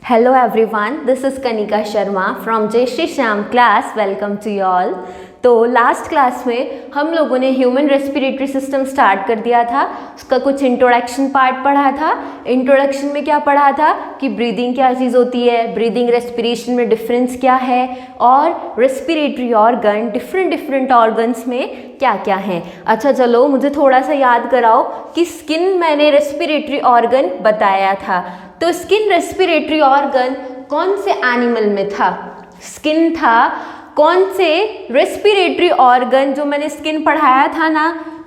Hello everyone, this is Kanika Sharma from Jai Shri Shyam class. Welcome to you all. तो last class में हम लोगों ने human respiratory system start कर दिया था. उसका कुछ इंट्रोडक्शन पार्ट पढ़ा था. इंट्रोडक्शन में क्या पढ़ा था कि ब्रीदिंग क्या चीज़ होती है, ब्रीदिंग रेस्पिरेशन में डिफरेंस क्या है, और रेस्पिरेटरी ऑर्गन डिफरेंट ऑर्गन्स में क्या क्या हैं. अच्छा चलो मुझे थोड़ा सा याद कराओ कि स्किन मैंने रेस्पिरेटरी ऑर्गन बताया था. तो स्किन रेस्पिरेटरी ऑर्गन कौन से एनिमल में था? स्किन था. कौन से रेस्पिरेटरी ऑर्गन जो मैंने स्किन पढ़ाया था ना,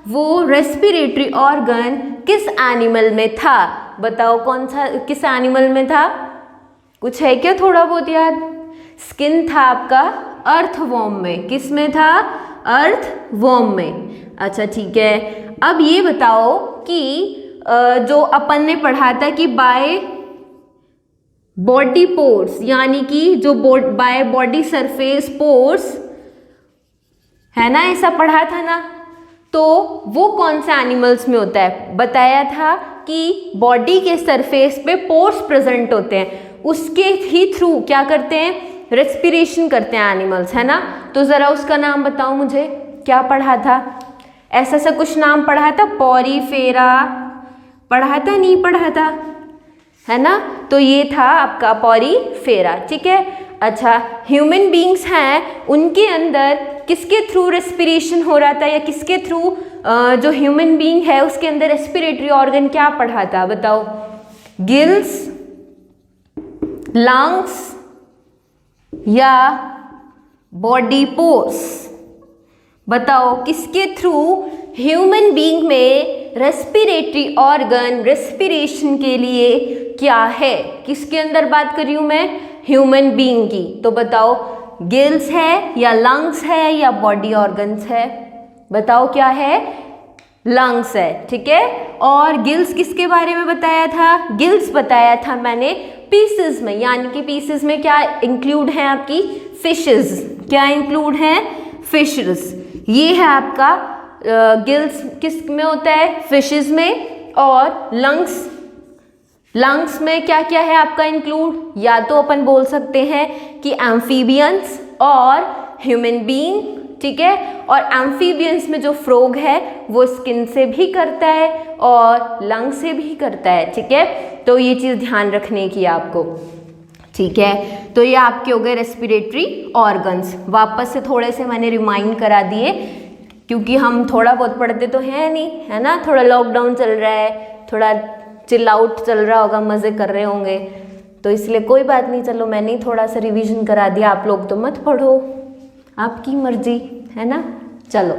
वो रेस्पिरेटरी ऑर्गन किस एनिमल में था? बताओ कौन सा, किस एनिमल में था? कुछ है क्या थोड़ा बहुत याद? स्किन था आपका अर्थवॉर्म में. किस में था? अर्थवॉर्म में. अच्छा ठीक है. अब ये बताओ कि जो अपन ने पढ़ा था कि बाय बॉडी पोर्स, यानी कि जो बाय बॉडी सरफेस पोर्स है ना, ऐसा पढ़ा था ना. तो वो कौन से एनिमल्स में होता है? बताया था कि बॉडी के सरफेस पे पोर्स प्रेजेंट होते हैं, उसके ही थ्रू क्या करते हैं? रेस्पिरेशन करते हैं एनिमल्स, है ना. तो ज़रा उसका नाम बताओ मुझे, क्या पढ़ा था? ऐसा सा कुछ नाम पढ़ा था? पॉरीफेरा पढ़ा था, नहीं पढ़ा था, है ना. तो ये था आपका पॉरीफेरा. ठीक है. अच्छा, ह्यूमन बींग्स हैं, उनके अंदर किसके थ्रू रेस्पिरेशन हो रहा था, या किसके थ्रू जो ह्यूमन बींग है उसके अंदर रेस्पिरेटरी ऑर्गन क्या पढ़ा था? बताओ. गिल्स, लंग्स या बॉडी पोर्स? बताओ किसके थ्रू ह्यूमन बींग में रेस्पिरेटरी ऑर्गन रेस्पिरेशन के लिए क्या है? किसके अंदर बात कर रही हूँ मैं? ह्यूमन बींग की. तो बताओ गिल्स है या लंग्स है या बॉडी ऑर्गन्स है? बताओ क्या है? लंग्स है. ठीक है. और गिल्स किसके बारे में बताया था? गिल्स बताया था मैंने पीसेस में, यानी कि पीसेस में क्या इंक्लूड है आपकी? फिशेस. क्या इंक्लूड है? फिशेस. ये है आपका गिल्स किस में होता है? फिशेस में. और लंग्स में क्या क्या है आपका इंक्लूड? या तो अपन बोल सकते हैं कि एम्फीबियंस और ह्यूमन बीइंग. ठीक है. और एम्फीबियंस में जो फ्रॉग है वो स्किन से भी करता है और लंग से भी करता है. ठीक है. तो ये चीज़ ध्यान रखने की आपको. ठीक है. तो ये आपके हो गए रेस्पिरेटरी ऑर्गन्स. वापस से थोड़े से मैंने रिमाइंड करा दिए, क्योंकि हम थोड़ा बहुत पढ़ते तो हैं नहीं, है ना. थोड़ा लॉकडाउन चल रहा है, थोड़ा चिल आउट चल रहा होगा, मज़े कर रहे होंगे, तो इसलिए कोई बात नहीं. चलो मैंने ही थोड़ा सा रिवीजन करा दिया. आप लोग तो मत पढ़ो, आपकी मर्जी, है ना. चलो,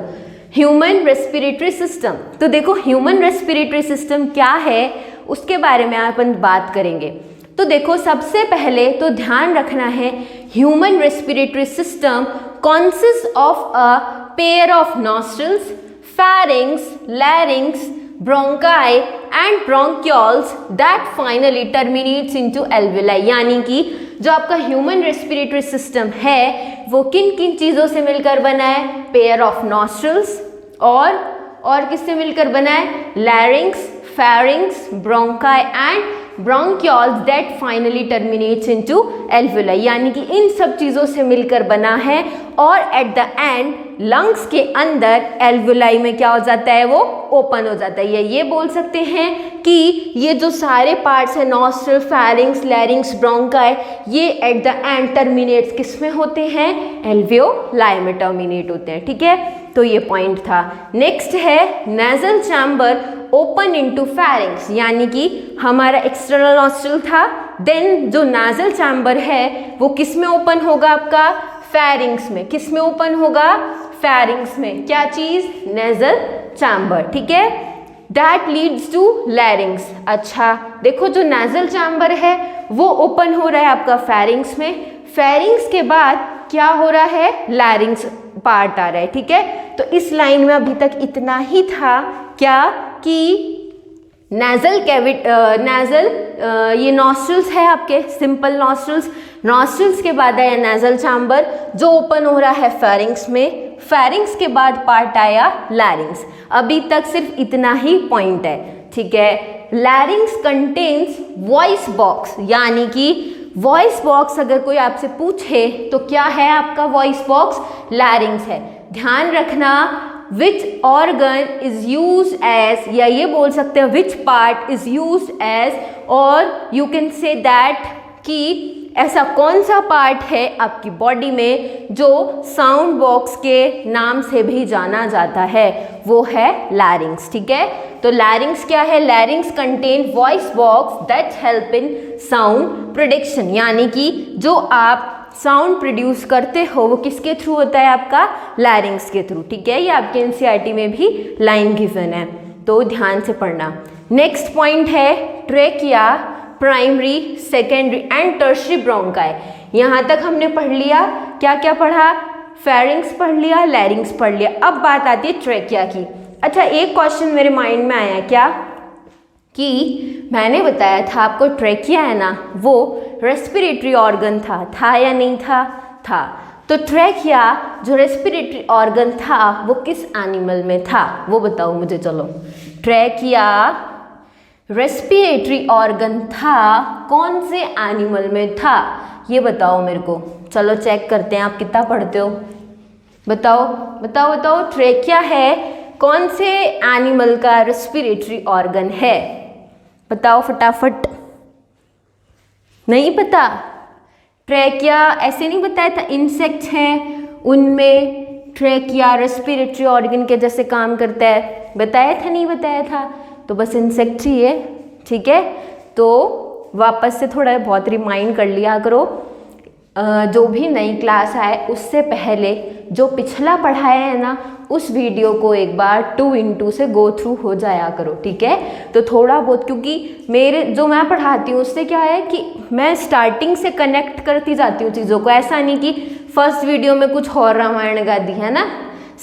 ह्यूमन रेस्पिरेटरी सिस्टम. तो देखो ह्यूमन रेस्पिरेटरी सिस्टम क्या है उसके बारे में अपन बात करेंगे. तो देखो सबसे पहले तो ध्यान रखना है, human respiratory system consists of a pair of nostrils, pharynx, larynx, bronchi and bronchioles that finally terminates into alveoli. यानी कि जो आपका ह्यूमन रेस्पिरेटरी सिस्टम है वो किन किन चीज़ों से मिलकर बना है? पेयर ऑफ नॉस्ट्रल्स और किससे मिलकर बना है? Larynx, pharynx, bronchi and bronchioles that finally terminates into alveoli. यानी कि इन सब चीज़ों से मिलकर बना है. और एट द एंड लंग्स के अंदर एल्वुलाई में क्या हो जाता है? वो ओपन हो जाता है. ये बोल सकते हैं कि ये जो सारे पार्ट्स हैं, नॉस्ट्रल, फैरिंग्स, लैरिंग्स, ब्रोंकाई, ये एट द एंड टर्मिनेट्स किस में होते हैं? एल्वियोलाई में टर्मिनेट होते हैं. ठीक है. तो ये पॉइंट था. नेक्स्ट है नेजल चैम्बर ओपन इनटू फैरिंग्स, यानी कि हमारा एक्सटर्नल नॉस्ट्रल था, देन जो नेजल चैम्बर है वो किस में ओपन होगा? आपका फैरिंग्स में. किस में ओपन होगा? फैरिंग्स में. क्या चीज? Nasal chamber. ठीक है. That leads to larynx. अच्छा देखो, जो नेजल चैम्बर है वो ओपन हो रहा है आपका फैरिंग्स में. फैरिंग्स के बाद क्या हो रहा है? लैरिंग्स पार्ट आ रहा है. ठीक है. तो इस लाइन में अभी तक इतना ही था. क्या कि नेजल ये नॉस्ट्रल्स है आपके, सिंपल नॉस्ट्रल्स के बाद आया नेजल चैम्बर जो ओपन हो रहा है फैरिंग्स में. फैरिंग्स के बाद पार्ट आया लैरिंग्स. अभी तक सिर्फ इतना ही पॉइंट है. ठीक है. लैरिंग्स कंटेन्स वॉइस बॉक्स, यानी कि वॉइस बॉक्स अगर कोई आपसे पूछे तो क्या है आपका वॉइस बॉक्स? लैरिंग्स है। ध्यान रखना, which organ is use as, या ये बोल सकते हैं which part is use as, और यू कैन से दैट कि ऐसा कौन सा पार्ट है आपकी बॉडी में जो साउंड बॉक्स के नाम से भी जाना जाता है, वो है लैरिंग्स। ठीक है, तो लैरिंग्स क्या है? लैरिंग्स contain voice box that help in sound production, यानी कि जो आप साउंड प्रोड्यूस करते हो वो किसके थ्रू होता है? आपका लैरिंग्स के थ्रू। ठीक है, ये आपके एनसीईआरटी में भी लाइन गिवन है, तो ध्यान से पढ़ना। नेक्स्ट पॉइंट है trachea, primary, secondary and tertiary bronchi. यहाँ तक हमने पढ़ लिया, क्या क्या पढ़ा? फेरिंग्स पढ़ लिया, लैरिंग्स पढ़ लिया। अब बात आती है ट्रेकिया की। अच्छा, एक क्वेश्चन मेरे माइंड में आया क्या कि मैंने बताया था आपको ट्रेकिया है ना, वो रेस्पिरेटरी ऑर्गन था या नहीं था? था। तो ट्रेकिया जो रेस्पिरेटरी ऑर्गन था वो किस एनिमल में था, वो बताओ मुझे। चलो, ट्रेकिया रेस्पिरेटरी ऑर्गन था, कौन से एनिमल में था, ये बताओ मेरे को। चलो चेक करते हैं आप कितना पढ़ते हो। बताओ बताओ बताओ, ट्रेकिया है कौन से एनिमल का रेस्पिरेटरी ऑर्गन है? बताओ फटाफट। नहीं पता? ट्रेकिया ऐसे नहीं बताया था, इंसेक्ट्स हैं उनमें ट्रेकिया रेस्पिरेटरी ऑर्गन के जैसे काम करता है, बताया था नहीं बताया था? तो बस इंसेक्ट ही है। ठीक है, तो वापस से थोड़ा बहुत रिमाइंड कर लिया करो। जो भी नई क्लास आए उससे पहले जो पिछला पढ़ाया है ना, उस वीडियो को एक बार 2x2 से गो थ्रू हो जाया करो। ठीक है, तो थोड़ा बहुत, क्योंकि मेरे जो मैं पढ़ाती हूँ उससे क्या है कि मैं स्टार्टिंग से कनेक्ट करती जाती हूँ चीज़ों को। ऐसा नहीं कि फर्स्ट वीडियो में कुछ और रामायण गा दी है ना,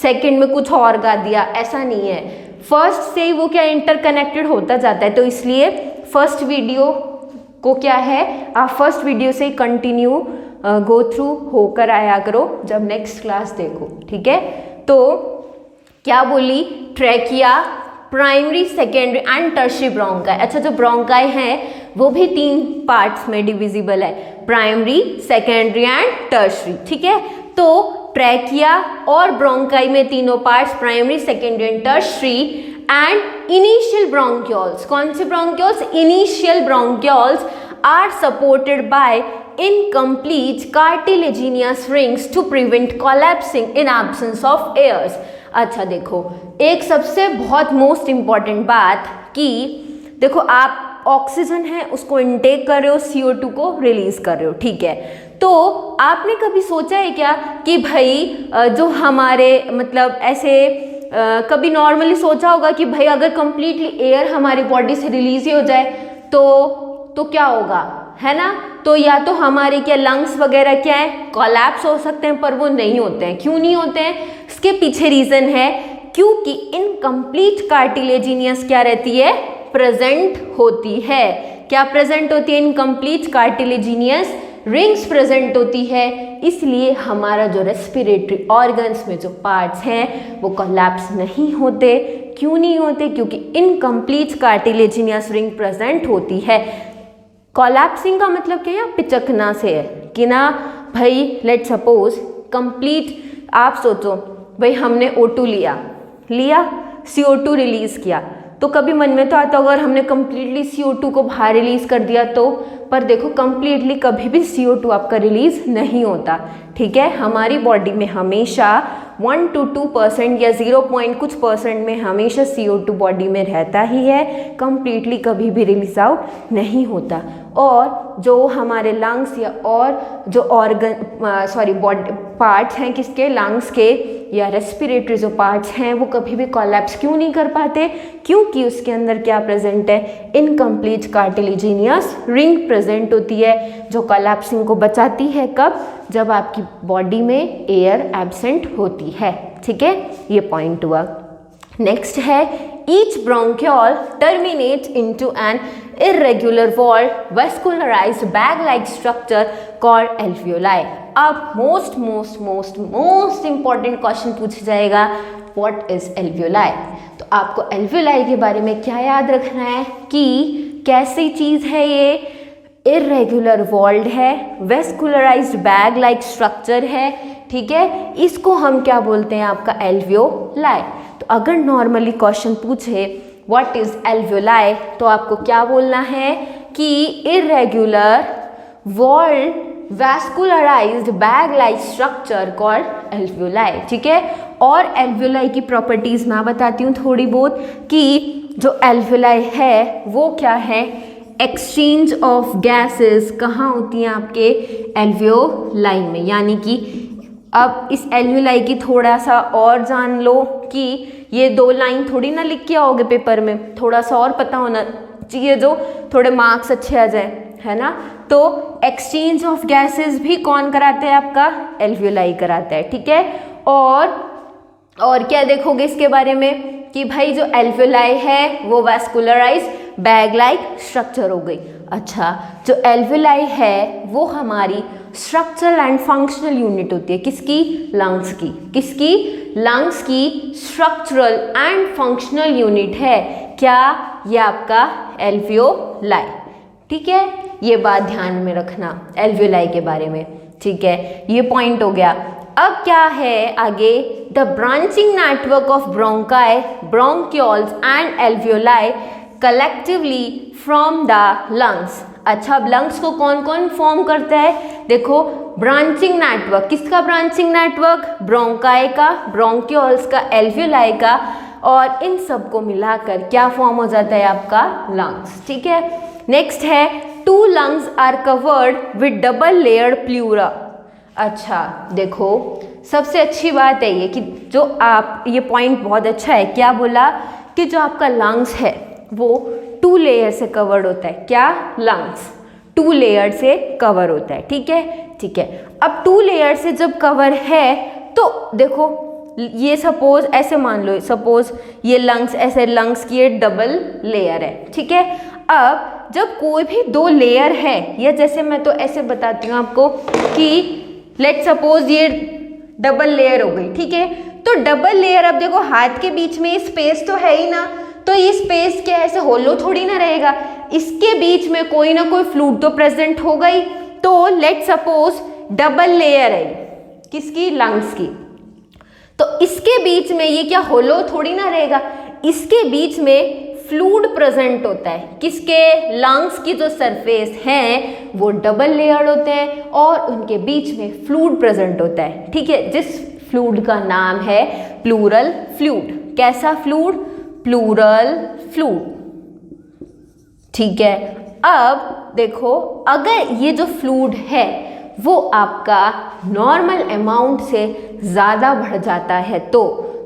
सेकंड में कुछ और गा दिया, ऐसा नहीं है। फर्स्ट से ही वो क्या इंटरकनेक्टेड होता जाता है, तो इसलिए फर्स्ट वीडियो को क्या है, आप फर्स्ट वीडियो से ही कंटिन्यू गो थ्रू होकर आया करो जब नेक्स्ट क्लास देखो। ठीक है, तो क्या बोली? Trachea, primary, secondary and tertiary bronchi. अच्छा, जो ब्रोंकाई हैं वो भी 3 पार्ट्स में डिविजिबल है, प्राइमरी, सेकेंडरी एंड टर्शियरी। ठीक है, तो ट्रेकिया और ब्रोंकाई में तीनों parts, primary, secondary and tertiary, and initial bronchioles. कौन से bronchioles? Initial bronchioles are supported by incomplete cartilaginous rings to prevent collapsing in absence of airs। अच्छा देखो, एक सबसे बहुत मोस्ट इम्पॉर्टेंट बात कि देखो आप ऑक्सीजन है उसको इनटेक कर रहे हो, CO2 को रिलीज कर रहे हो। ठीक है, तो आपने कभी सोचा है क्या कि भाई जो हमारे मतलब ऐसे कभी नॉर्मली सोचा होगा कि भाई अगर कंप्लीटली एयर हमारी बॉडी से रिलीज ही हो जाए तो क्या होगा, है ना? तो या तो हमारे क्या लंग्स वगैरह क्या है, कोलैप्स हो सकते हैं, पर वो नहीं होते हैं। क्यों नहीं होते हैं? इसके पीछे रीजन है क्योंकि इनकम्प्लीट कार्टिलेजिनियस क्या रहती है? प्रेजेंट होती है। क्या प्रेजेंट होती है? इनकम्प्लीट कार्टिलेजिनियस रिंग्स प्रेजेंट होती है, इसलिए हमारा जो रेस्पिरेटरी ऑर्गन्स में जो पार्ट्स हैं वो कोलैप्स नहीं होते। क्यों नहीं होते? क्योंकि इनकम्प्लीट कार्टिलेजिनियस रिंग प्रेजेंट होती है। कोलैप्सिंग का मतलब क्या है? पिचकना से है कि ना भाई, लेट सपोज कंप्लीट, आप सोचो भाई हमने O2 लिया, CO2 रिलीज किया, तो कभी मन में तो आता होगा अगर हमने कंप्लीटली CO2 को बाहर रिलीज कर दिया तो, पर देखो कंप्लीटली कभी भी CO2 आपका रिलीज नहीं होता। ठीक है, हमारी बॉडी में हमेशा 1 to 2% या 0. कुछ % में हमेशा CO2 बॉडी में रहता ही है, कंप्लीटली कभी भी रिलीज आउट नहीं होता। और जो हमारे लंग्स या और जो ऑर्गन बॉडी पार्ट्स हैं किसके, लंग्स के या रेस्पिरेटरी जो पार्ट्स हैं वो कभी भी कोलैप्स क्यों नहीं कर पाते? क्योंकि उसके अंदर क्या प्रेजेंट है? इनकम्प्लीट कार्टिलेजिनियस रिंग प्रेजेंट होती है जो कोलैप्सिंग को बचाती है। कब? जब आपकी बॉडी में एयर एब्सेंट होती है। ठीक है, ये पॉइंट हुआ। नेक्स्ट है each bronchiole terminates into an irregular walled vascularized bag-like structure called alveoli। अब मोस्ट इंपॉर्टेंट क्वेश्चन पूछा जाएगा, व्हाट इज alveoli? तो आपको alveoli के बारे में क्या याद रखना है कि कैसी चीज है ये? इरेगुलर वॉल्ड है, वेस्कुलराइज्ड बैग लाइक स्ट्रक्चर है, ठीक है, इसको हम क्या बोलते हैं आपका एल्वियोलाई। तो अगर नॉर्मली क्वेश्चन पूछे व्हाट इज एल्वियोलाई तो आपको क्या बोलना है कि irregular walled vascularized bag like structure called alveoli, ठीक है। और एल्वियोलाई की प्रॉपर्टीज मैं बताती हूँ थोड़ी बहुत कि जो एल्वियोलाई है वो क्या है, एक्सचेंज ऑफ गैसेस कहाँ होती हैं आपके एल्वियोलाई में, यानी कि अब इस एल्वियोलाई की थोड़ा सा और जान लो कि ये 2 लाइन थोड़ी ना लिख के आओगे पेपर में, थोड़ा सा और पता होना चाहिए जो थोड़े मार्क्स अच्छे आ जाए, है ना। तो एक्सचेंज ऑफ गैसेस भी कौन कराते हैं आपका एल्वियोलाई कराता है, ठीक है। और क्या देखोगे इसके बारे में कि भाई जो एल्वियोलाई है वो वेस्कुलराइज बैग लाइक स्ट्रक्चर हो गई। अच्छा, जो एल्वियोलाई है वो हमारी स्ट्रक्चरल एंड फंक्शनल यूनिट होती है, किसकी, लंग्स की, किसकी, लंग्स की स्ट्रक्चरल एंड फंक्शनल यूनिट है क्या, ये आपका एल्वियोलाई, ठीक है। ये बात ध्यान में रखना एल्वियोलाई के बारे में, ठीक है, ये पॉइंट हो गया। अब क्या है आगे, the branching network of bronchi, bronchioles and alveoli collectively from the lungs. अच्छा, अब लंग्स को कौन कौन फॉर्म करता है, देखो ब्रांचिंग नेटवर्क, किसका ब्रांचिंग नेटवर्क, ब्रोंकाई का, ब्रोंक्यूल्स का, एल्वियोलाई का, और इन सबको मिलाकर क्या फॉर्म हो जाता है आपका लंग्स, ठीक है। नेक्स्ट है 2 lungs are covered with double layered pleura. अच्छा देखो, सबसे अच्छी बात है ये कि जो आप, ये पॉइंट बहुत अच्छा है, क्या बोला कि जो आपका लंग्स है वो 2 लेयर से कवर्ड होता है, क्या, लंग्स 2 लेयर से कवर होता है, ठीक है, ठीक है। अब 2 लेयर से जब कवर है तो देखो ये सपोज ऐसे मान लो, सपोज ये लंग्स, ऐसे लंग्स की ये डबल लेयर है, ठीक है। अब जब कोई भी 2 लेयर है, या जैसे मैं तो ऐसे बताती हूँ आपको कि लेट सपोज ये डबल लेयर हो गई, ठीक है। तो डबल लेयर, अब देखो हाथ के बीच में स्पेस तो है ही ना, तो ये स्पेस क्या ऐसे होलो थोड़ी ना रहेगा, इसके बीच में कोई ना कोई फ्लूइड तो प्रेजेंट होगा ही। तो लेट सपोज डबल लेयर है किसकी, लंग्स की, तो इसके बीच में ये क्या होलो थोड़ी ना रहेगा, इसके बीच में फ्लूइड प्रेजेंट होता है, किसके, लंग्स की जो सरफेस है वो डबल लेयर्ड होते हैं और उनके बीच में फ्लूइड प्रेजेंट होता है, ठीक है, जिस फ्लूइड का नाम है प्लूरल फ्लूइड। कैसा फ्लूइड, प्लूरल फ्लूइड, ठीक है। अब देखो, अगर ये जो फ्लूइड है वो आपका नॉर्मल अमाउंट से ज़्यादा बढ़ जाता है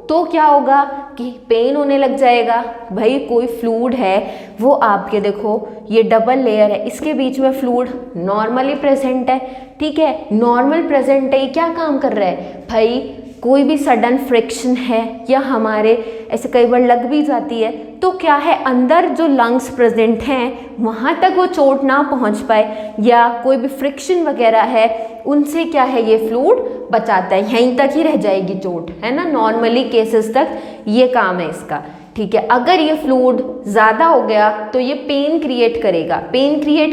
तो क्या होगा कि पेन होने लग जाएगा। भाई कोई फ्लूइड है वो आपके, देखो ये डबल लेयर है, इसके बीच में फ्लूइड नॉर्मली प्रेजेंट है, ठीक है, नॉर्मल प्रेजेंट है, ये क्या काम कर रहा है भाई, कोई भी सडन फ्रिक्शन है या हमारे ऐसे कई बार लग भी जाती है तो क्या है, अंदर जो लंग्स प्रेजेंट हैं वहाँ तक वो चोट ना पहुँच पाए, या कोई भी फ्रिक्शन वगैरह है उनसे क्या है ये फ्लूइड बचाता है, यहीं तक ही रह जाएगी चोट, है ना, नॉर्मली केसेस तक ये काम है इसका, ठीक है। अगर ये फ्लूइड ज़्यादा हो गया तो ये पेन क्रिएट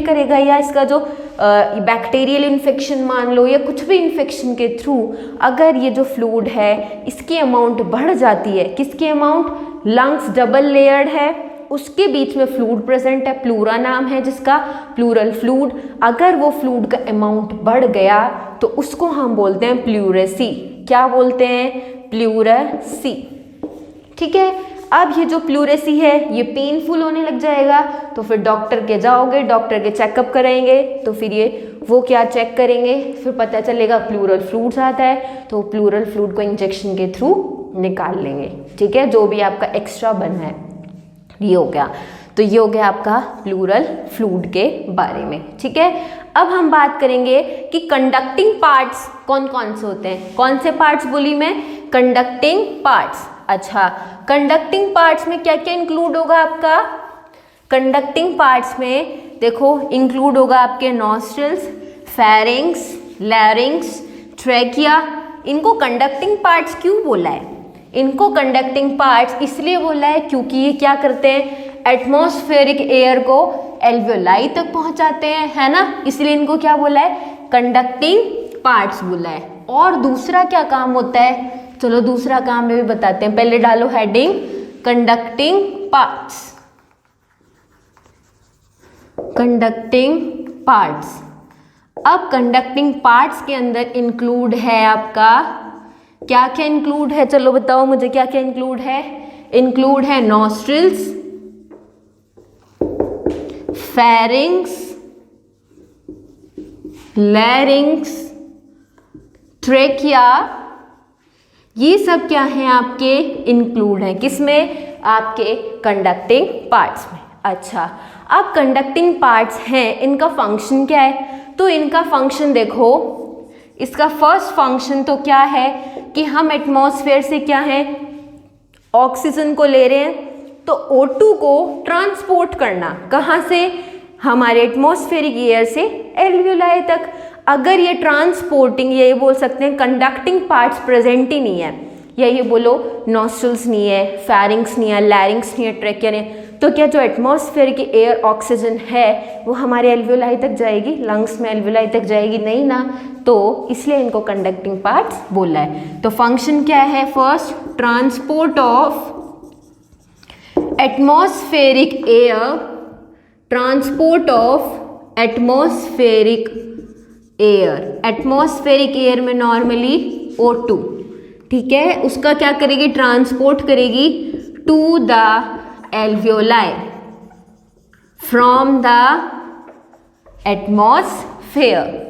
करेगा, या इसका जो बैक्टीरियल इन्फेक्शन मान लो या कुछ भी इन्फेक्शन के थ्रू अगर ये जो फ्लूइड है इसकी अमाउंट बढ़ जाती है, किसकी अमाउंट, लंग्स डबल लेयर्ड है, उसके बीच में फ्लूइड प्रेजेंट है, प्लूरा नाम है जिसका, प्लूरल फ्लूइड, अगर वो फ्लूइड का अमाउंट बढ़ गया तो उसको हम बोलते हैं प्लूरेसी। क्या बोलते हैं, प्लूरेसी, ठीक है। अब ये जो प्लूरेसी है ये पेनफुल होने लग जाएगा, तो फिर डॉक्टर के जाओगे, डॉक्टर के चेकअप कराएंगे, तो फिर ये वो क्या चेक करेंगे, फिर पता चलेगा प्लूरल फ्लूइड आता है, तो प्लूरल फ्लूइड को इंजेक्शन के थ्रू निकाल लेंगे, ठीक है, जो भी आपका एक्स्ट्रा बना है। ये हो गया, तो ये हो गया आपका प्लूरल फ्लूइड के बारे में, ठीक है। अब हम बात करेंगे कि कंडक्टिंग पार्ट्स कौन कौन से होते हैं, कौन से पार्ट्स बोली मैं, कंडक्टिंग पार्ट्स। अच्छा, कंडक्टिंग पार्ट्स में क्या क्या इंक्लूड होगा आपका, कंडक्टिंग पार्ट्स में देखो इंक्लूड होगा आपके नॉस्ट्रल्स, फेरिंग्स, लैरिंग्स, ट्रैकिया। इनको कंडक्टिंग पार्ट्स क्यों बोला है, इनको कंडक्टिंग पार्ट्स इसलिए बोला है क्योंकि ये क्या करते हैं, एटमॉस्फेरिक एयर को एल्वियोलाई तक पहुंचाते हैं, है ना, इसलिए इनको क्या बोला है, कंडक्टिंग पार्ट्स बोला है। और दूसरा क्या काम होता है, चलो दूसरा काम में भी बताते हैं, पहले डालो heading conducting parts, conducting parts. अब कंडक्टिंग पार्ट्स के अंदर इंक्लूड है आपका क्या क्या इंक्लूड है, चलो बताओ मुझे क्या क्या इंक्लूड है। इंक्लूड है नॉस्ट्रिल्स, फेरिंग्स, लैरिंग्स, ट्रेकिया, ये सब क्या है आपके इंक्लूड है किसमें, आपके कंडक्टिंग पार्ट्स में। अच्छा, अब कंडक्टिंग पार्ट्स हैं, इनका फंक्शन क्या है, तो इनका फंक्शन देखो, इसका फर्स्ट फंक्शन तो क्या है कि हम एटमॉस्फेयर से क्या है, ऑक्सीजन को ले रहे हैं, तो O2 को ट्रांसपोर्ट करना, कहाँ से, हमारे एटमॉस्फेरिक एयर से एल्वियोलाई तक। अगर ये ट्रांसपोर्टिंग, ये बोल सकते हैं कंडक्टिंग पार्ट्स प्रेजेंट ही नहीं है, या ये बोलो नॉस्ट्रल्स नहीं है, फेरिंग्स नहीं है, लैरिंग्स नहीं है, ट्रेकिया नहीं है, तो क्या जो एटमॉस्फेयर की एयर ऑक्सीजन है वो हमारे एल्वियोलाई तक जाएगी, लंग्स में एल्वियोलाई तक जाएगी नहीं ना, तो इसलिए इनको कंडक्टिंग पार्ट्स बोला है। तो फंक्शन क्या है, first transport of atmospheric air, transport of atmospheric air, atmospheric air में नॉर्मली O2, ठीक है, उसका क्या करेगी, ट्रांसपोर्ट करेगी to the alveoli from the atmosphere.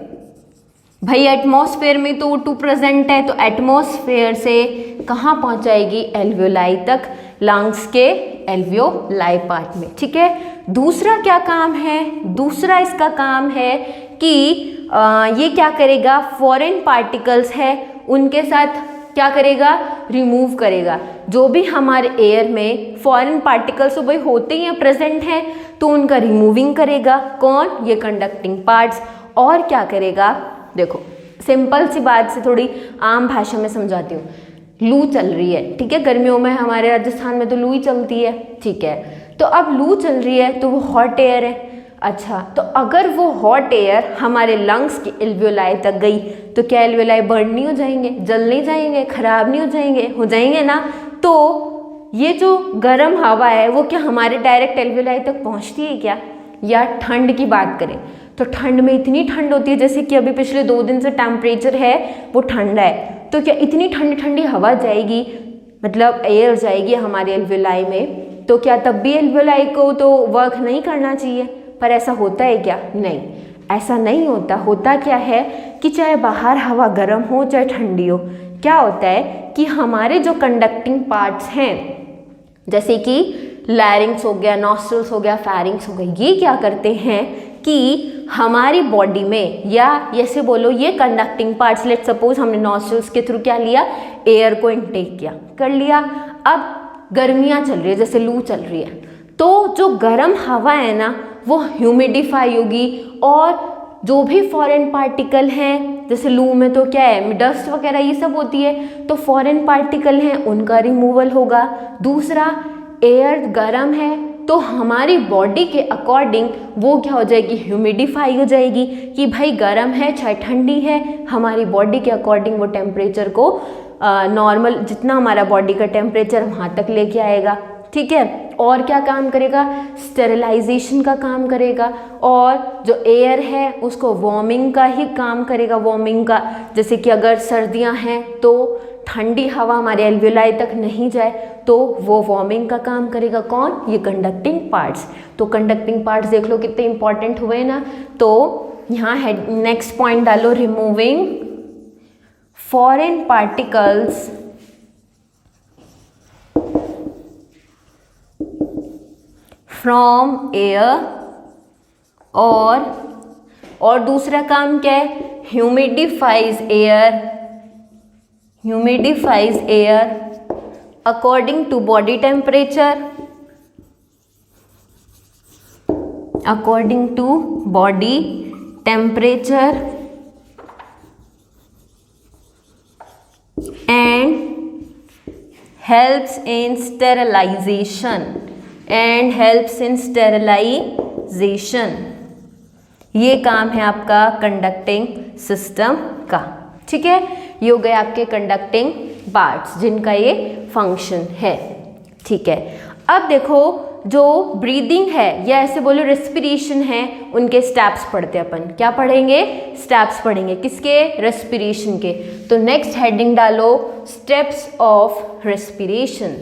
भाई एटमॉस्फेयर में तो O2 प्रेजेंट है, तो एटमॉस्फेयर से कहाँ पहुँचाएगी, एल्वियोलाई तक, लंग्स के एल्वियोलाई पार्ट में, ठीक है। दूसरा क्या काम है, दूसरा इसका काम है कि ये क्या करेगा, फॉरेन पार्टिकल्स है उनके साथ क्या करेगा, रिमूव करेगा। जो भी हमारे एयर में फॉरेन पार्टिकल्स तो भाई होते ही हैं, प्रेजेंट हैं, तो उनका रिमूविंग करेगा कौन, ये कंडक्टिंग पार्ट्स। और क्या करेगा, देखो सिंपल सी बात से थोड़ी आम भाषा में समझाती हूँ। लू चल रही है, ठीक है, गर्मियों में हमारे राजस्थान में तो लू ही चलती है, ठीक है, तो अब लू चल रही है तो वो हॉट एयर है। अच्छा, तो अगर वो हॉट एयर हमारे लंग्स की एल्वियोलाई तक गई तो क्या एल्वियोलाई बर्न नहीं हो जाएंगे, जल नहीं जाएंगे, खराब नहीं हो जाएंगे ना। तो ये जो गर्म हवा है वो क्या हमारे डायरेक्ट एल्वियोलाई तक पहुंचती है क्या, या ठंड की बात करें तो ठंड में इतनी ठंड होती है, जैसे कि अभी पिछले 2 दिन से टेम्परेचर है वो ठंडा है, तो क्या इतनी ठंडी ठंडी हवा जाएगी, मतलब एयर जाएगी हमारे एल्वियोलाई में, तो क्या तब भी एल्वियोलाई को तो वर्क नहीं करना चाहिए, पर ऐसा होता है क्या, नहीं, ऐसा नहीं होता। होता क्या है कि चाहे बाहर हवा गर्म हो चाहे ठंडी हो, क्या होता है कि हमारे जो कंडक्टिंग पार्ट्स हैं, जैसे कि लैरिंग्स हो गया, नॉस्ट्रल्स हो गया, फेरिंग्स हो गया, ये क्या करते हैं कि हमारी बॉडी में, या ऐसे बोलो ये कंडक्टिंग पार्ट्स, लेट सपोज हमने नॉस्ट्रल्स के थ्रू क्या लिया, एयर को इनटेक किया, कर लिया। अब गर्मियाँ चल रही है, जैसे लू चल रही है, तो जो गर्म हवा है ना वो ह्यूमिडिफाई होगी, और जो भी फॉरेन पार्टिकल हैं, जैसे लू में तो क्या है, डस्ट वगैरह ये सब होती है, तो फॉरेन पार्टिकल हैं उनका रिमूवल होगा। दूसरा, एयर गर्म है तो हमारी बॉडी के अकॉर्डिंग वो क्या हो जाएगी, ह्यूमिडिफाई हो जाएगी, कि भाई गर्म है चाहे ठंडी है, हमारी बॉडी के अकॉर्डिंग वो टेम्परेचर को नॉर्मल, जितना हमारा बॉडी का टेम्परेचर वहाँ तक लेके आएगा, ठीक है। और क्या काम करेगा, स्टेरिलाइजेशन का काम करेगा, और जो एयर है उसको वार्मिंग का ही काम करेगा, वार्मिंग का, जैसे कि अगर सर्दियां हैं तो ठंडी हवा हमारे एल्वियोलाई तक नहीं जाए तो वो वार्मिंग का काम करेगा, कौन, ये कंडक्टिंग पार्ट्स। तो कंडक्टिंग पार्ट्स देख लो कितने इंपॉर्टेंट हुए ना। तो यहाँ है नेक्स्ट पॉइंट डालो, removing foreign particles from air, और दूसरा काम क्या है, humidifies air according to body temperature, and helps in sterilization, respiration, ये काम है आपका कंडक्टिंग सिस्टम का, ठीक है। ये हो गए आपके कंडक्टिंग पार्ट्स जिनका ये फंक्शन है, ठीक है। अब देखो जो ब्रीदिंग है या ऐसे बोलो रेस्पिरेशन है, उनके स्टेप्स पढ़ते हैं अपन। क्या पढ़ेंगे? स्टेप्स पढ़ेंगे। किसके? रेस्पिरेशन के। तो नेक्स्ट हेडिंग डालो स्टेप्स ऑफ रेस्पिरेशन।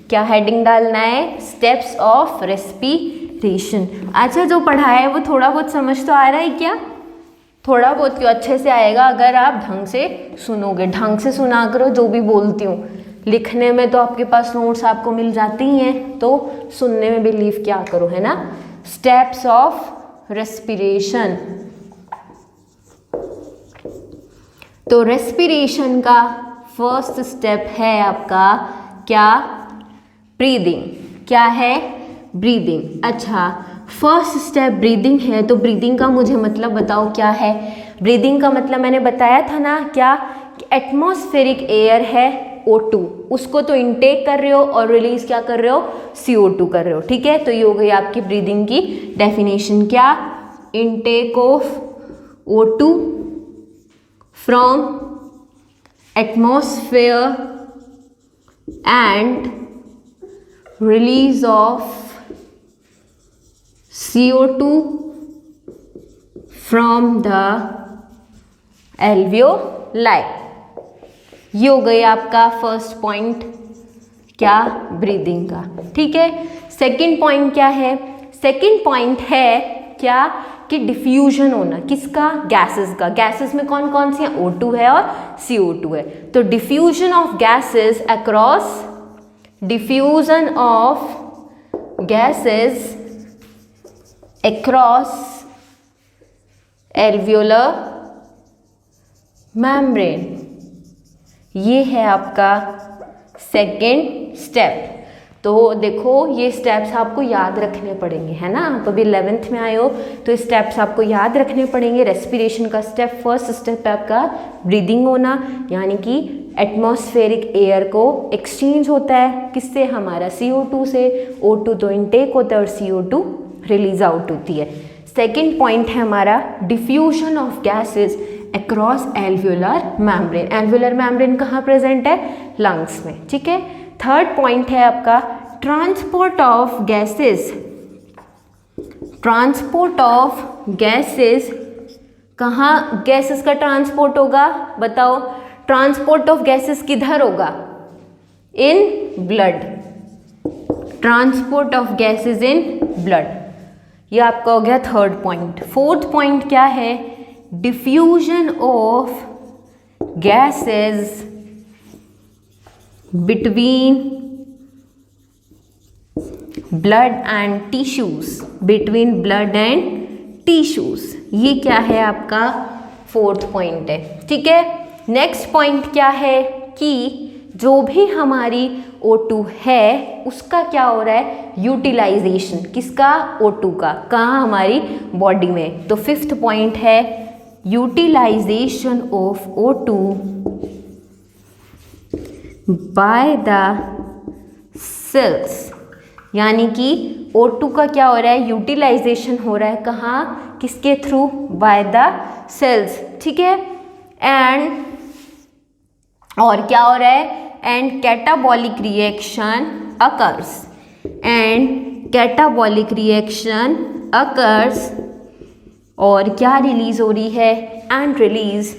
क्या हेडिंग डालना है? Steps of respiration. अच्छा, जो पढ़ाया है वो थोड़ा बहुत समझ तो आ रहा है क्या? थोड़ा बहुत क्यों, अच्छे से आएगा अगर आप ढंग से सुनोगे। ढंग से सुना करो जो भी बोलती हूँ। लिखने में तो आपके पास नोट्स आपको मिल जाती हैं, तो सुनने में बिलीव क्या करो, है ना। Steps of respiration. तो रेस्पिरेशन का फर्स्ट स्टेप है आपका क्या? ब्रीदिंग। क्या है? ब्रीदिंग। अच्छा, फर्स्ट स्टेप ब्रीदिंग है, तो ब्रीदिंग का मुझे मतलब बताओ क्या है? ब्रीदिंग का मतलब मैंने बताया था ना क्या, कि एटमॉस्फेरिक एयर है O2, उसको तो इनटेक कर रहे हो और रिलीज क्या कर रहे हो? CO2 कर रहे हो, ठीक है। तो ये हो गई आपकी ब्रीदिंग की डेफिनेशन। क्या? Intake of O2 from atmosphere and release of CO2 from the alveoli. ये हो गई आपका फर्स्ट पॉइंट क्या? ब्रीदिंग का, ठीक है। सेकंड पॉइंट क्या है? सेकंड पॉइंट है क्या? कि डिफ्यूजन होना। किसका? गैसेस का। गैसेस में कौन कौन सी हैं? O2 है और CO2 है। तो diffusion of gases across, diffusion of gases across alveolar membrane, ये है आपका सेकेंड स्टेप। तो देखो ये स्टेप्स आपको याद रखने पड़ेंगे, है ना। आप अभी 11th में आए हो तो स्टेप्स आपको याद रखने पड़ेंगे। रेस्पिरेशन का स्टेप, फर्स्ट स्टेप है आपका ब्रीदिंग होना, यानी कि एटमॉस्फेरिक एयर को एक्सचेंज होता है किससे? हमारा CO2 से। O2 तो इनटेक होता है और CO2 रिलीज आउट होती है। सेकेंड पॉइंट है हमारा diffusion of gases across alveolar membrane. Alveolar membrane कहाँ प्रेजेंट है? लंग्स में, ठीक है। थर्ड पॉइंट है आपका transport of gases. Transport of gases, कहाँ गैसेस का ट्रांसपोर्ट होगा? बताओ। ट्रांसपोर्ट ऑफ गैसेस किधर होगा? In blood. Transport of gases in blood, ये आपका हो गया थर्ड पॉइंट। फोर्थ पॉइंट क्या है? Diffusion of gases between blood and tissues. Between blood and tissues, ये क्या है आपका? फोर्थ पॉइंट है, ठीक है। नेक्स्ट पॉइंट क्या है? कि जो भी हमारी O2 है उसका क्या हो रहा है? यूटिलाइजेशन। किसका? O2 का। कहाँ? हमारी बॉडी में। तो फिफ्थ पॉइंट है utilization of O2 by the cells, यानी कि O2 का क्या हो रहा है? यूटिलाइजेशन हो रहा है। कहाँ? किसके थ्रू? बाय द सेल्स, ठीक है। एंड और क्या हो रहा है? And catabolic reaction occurs. And catabolic reaction occurs, और क्या रिलीज हो रही है? And release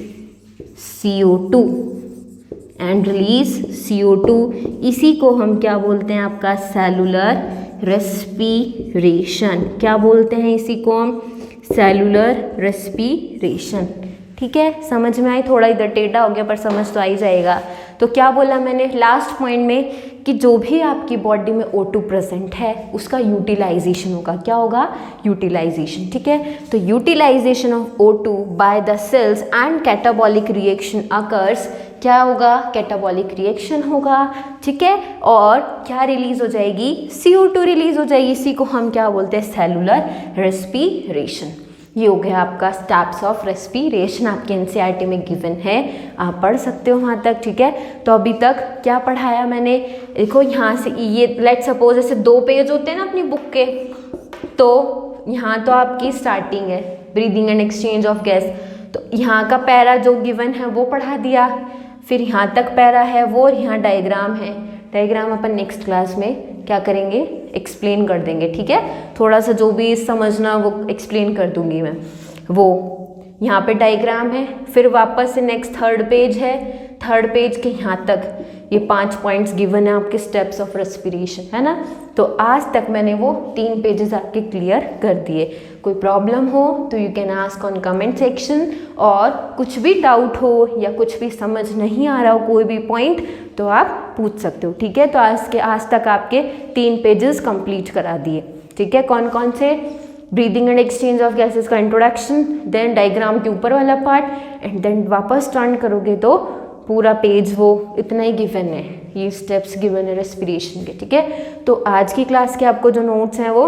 CO2। And release CO2, इसी को हम क्या बोलते हैं? आपका सेलुलर रेस्पिरेशन। क्या बोलते हैं इसी को हम? सेलुलर रेस्पिरेशन, ठीक है। समझ में आई? थोड़ा इधर टेढ़ा हो गया पर समझ तो आ ही जाएगा। तो क्या बोला मैंने लास्ट पॉइंट में? कि जो भी आपकी बॉडी में O2 प्रेजेंट है उसका यूटिलाइजेशन होगा। क्या होगा? यूटिलाइजेशन, ठीक है। तो utilization of O2 by the cells and catabolic reaction occurs. क्या होगा? कैटाबॉलिक रिएक्शन होगा, ठीक है। और क्या रिलीज हो जाएगी? CO2 रिलीज हो जाएगी। इसी को हम क्या बोलते हैं? Cellular respiration. ये हो गया आपका स्टेप्स ऑफ रेस्पिरेशन, आपके NCERT में गिवन है, आप पढ़ सकते हो वहाँ तक, ठीक है। तो अभी तक क्या पढ़ाया मैंने? देखो यहाँ से ये लेट सपोज ऐसे 2 पेज होते हैं ना अपनी बुक के, तो यहाँ तो आपकी स्टार्टिंग है, breathing and exchange of gas, तो यहाँ का पैरा जो गिवन है वो पढ़ा दिया, फिर यहाँ तक पैरा है वो, और यहाँ डायग्राम है। डायग्राम अपन नेक्स्ट क्लास में क्या करेंगे, एक्सप्लेन कर देंगे, ठीक है। थोड़ा सा जो भी समझना वो एक्सप्लेन कर दूंगी मैं। वो यहाँ पे डायग्राम है, फिर वापस से नेक्स्ट थर्ड पेज है, थर्ड पेज के यहाँ तक ये 5 पॉइंट्स गिवन है आपके स्टेप्स ऑफ रेस्पिरेशन, है ना। तो आज तक मैंने वो 3 पेजेस आपके क्लियर कर दिए। कोई प्रॉब्लम हो तो you can ask on comment section, और कुछ भी डाउट हो या कुछ भी समझ नहीं आ रहा हो कोई भी पॉइंट तो आप पूछ सकते हो, ठीक है। तो आज तक आपके 3 पेजेस कंप्लीट करा दिए, ठीक है। कौन कौन से, breathing and exchange of gases का इंट्रोडक्शन, देन डायग्राम के ऊपर वाला पार्ट, एंड देन वापस टर्न करोगे तो पूरा पेज वो इतना ही गिवन है, ये स्टेप्स गिवन है रेस्पिरेशन के, ठीक है। तो आज की क्लास के आपको जो नोट्स हैं वो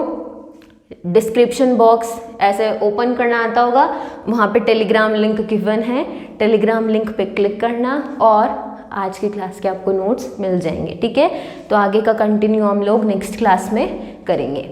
डिस्क्रिप्शन बॉक्स ऐसे ओपन करना आता होगा, वहाँ पे टेलीग्राम लिंक गिवन है, टेलीग्राम लिंक पे क्लिक करना और आज की क्लास के आपको नोट्स मिल जाएंगे, ठीक है। तो आगे का कंटिन्यू हम लोग नेक्स्ट क्लास में करेंगे।